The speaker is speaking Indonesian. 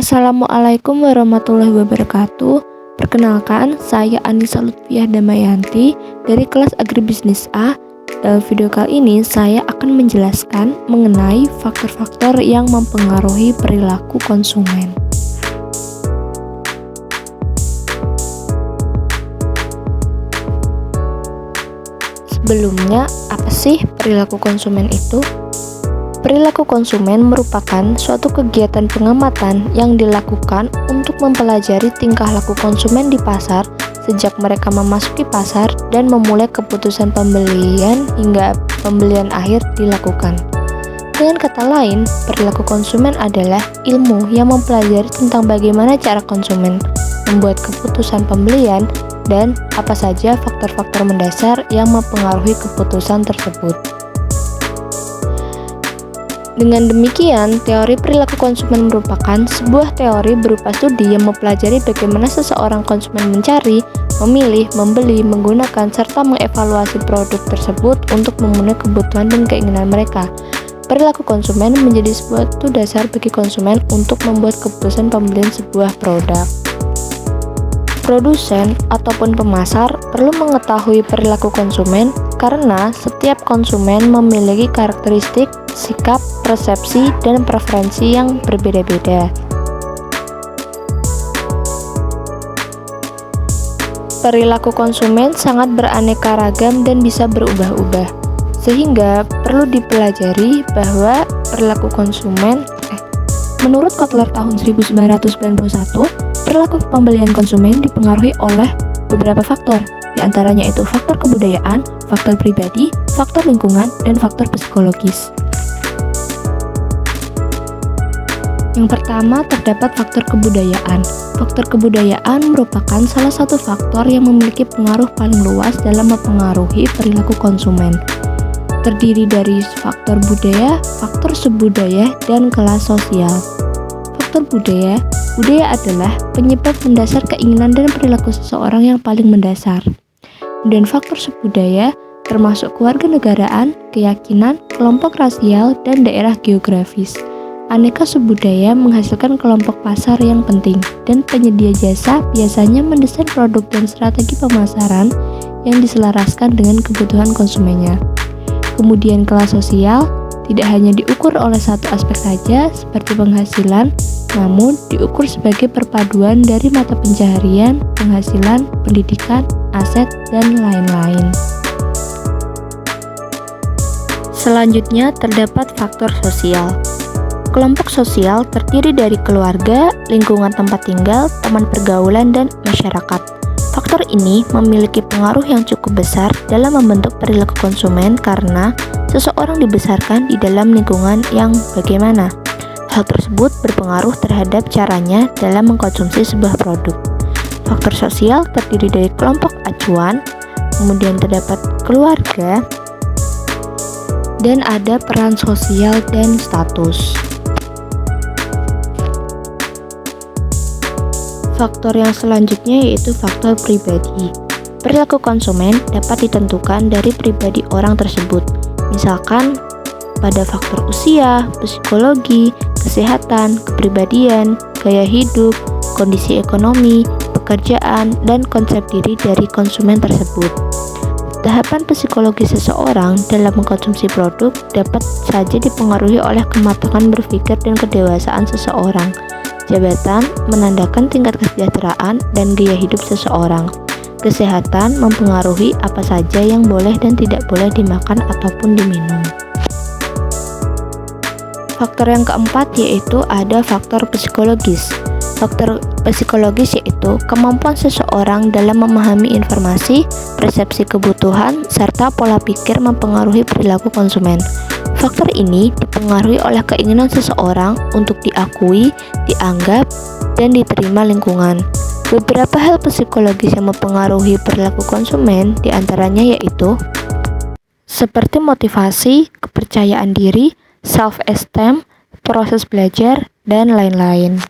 Assalamualaikum warahmatullahi wabarakatuh. Perkenalkan, saya Anissa Lutfiah Damayanti dari kelas Agribisnis A. Dalam video kali ini, saya akan menjelaskan mengenai faktor-faktor yang mempengaruhi perilaku konsumen. Sebelumnya, apa sih perilaku konsumen itu? Perilaku konsumen merupakan suatu kegiatan pengamatan yang dilakukan untuk mempelajari tingkah laku konsumen di pasar sejak mereka memasuki pasar dan memulai keputusan pembelian hingga pembelian akhir dilakukan. Dengan kata lain, perilaku konsumen adalah ilmu yang mempelajari tentang bagaimana cara konsumen membuat keputusan pembelian dan apa saja faktor-faktor mendasar yang mempengaruhi keputusan tersebut. Dengan demikian, teori perilaku konsumen merupakan sebuah teori berupa studi yang mempelajari bagaimana seseorang konsumen mencari, memilih, membeli, menggunakan, serta mengevaluasi produk tersebut untuk memenuhi kebutuhan dan keinginan mereka. Perilaku konsumen menjadi suatu dasar bagi konsumen untuk membuat keputusan pembelian sebuah produk. Produsen ataupun pemasar perlu mengetahui perilaku konsumen karena setiap konsumen memiliki karakteristik, sikap, persepsi, dan preferensi yang berbeda-beda. Perilaku konsumen sangat beraneka ragam dan bisa berubah-ubah, sehingga perlu dipelajari bahwa perilaku konsumen menurut Kotler tahun 1991, perilaku pembelian konsumen dipengaruhi oleh beberapa faktor, di antaranya itu faktor kebudayaan, faktor pribadi, faktor lingkungan, dan faktor psikologis. Yang pertama, terdapat faktor kebudayaan. Faktor kebudayaan merupakan salah satu faktor yang memiliki pengaruh paling luas dalam mempengaruhi perilaku konsumen. Terdiri dari faktor budaya, faktor subbudaya, dan kelas sosial. Faktor budaya adalah penyebab mendasar keinginan dan perilaku seseorang yang paling mendasar. Dan faktor subbudaya termasuk kewarganegaraan, keyakinan, kelompok rasial, dan daerah geografis. Aneka subbudaya menghasilkan kelompok pasar yang penting, dan penyedia jasa biasanya mendesain produk dan strategi pemasaran yang diselaraskan dengan kebutuhan konsumennya. Kemudian kelas sosial tidak hanya diukur oleh satu aspek saja seperti penghasilan, namun diukur sebagai perpaduan dari mata pencaharian, penghasilan, pendidikan, aset, dan lain-lain. Selanjutnya terdapat faktor sosial. Kelompok sosial terdiri dari keluarga, lingkungan tempat tinggal, teman pergaulan, dan masyarakat. Faktor ini memiliki pengaruh yang cukup besar dalam membentuk perilaku konsumen karena seseorang dibesarkan di dalam lingkungan yang bagaimana. Hal tersebut berpengaruh terhadap caranya dalam mengkonsumsi sebuah produk. Faktor sosial terdiri dari kelompok acuan, kemudian terdapat keluarga, dan ada peran sosial dan status. Faktor yang selanjutnya yaitu faktor pribadi. Perilaku konsumen dapat ditentukan dari pribadi orang tersebut, misalkan pada faktor usia, psikologi, kesehatan, kepribadian, gaya hidup, kondisi ekonomi, pekerjaan, dan konsep diri dari konsumen tersebut. Tahapan psikologi seseorang dalam mengkonsumsi produk dapat saja dipengaruhi oleh kematangan berpikir dan kedewasaan seseorang. Jabatan menandakan tingkat kesejahteraan dan gaya hidup seseorang. Kesehatan mempengaruhi apa saja yang boleh dan tidak boleh dimakan ataupun diminum. Faktor yang keempat yaitu ada faktor psikologis. Faktor psikologis yaitu kemampuan seseorang dalam memahami informasi, persepsi kebutuhan, serta pola pikir mempengaruhi perilaku konsumen. Faktor ini dipengaruhi oleh keinginan seseorang untuk diakui, dianggap, dan diterima lingkungan. Beberapa hal psikologis yang mempengaruhi perilaku konsumen diantaranya yaitu seperti motivasi, kepercayaan diri, self-esteem, proses belajar, dan lain-lain.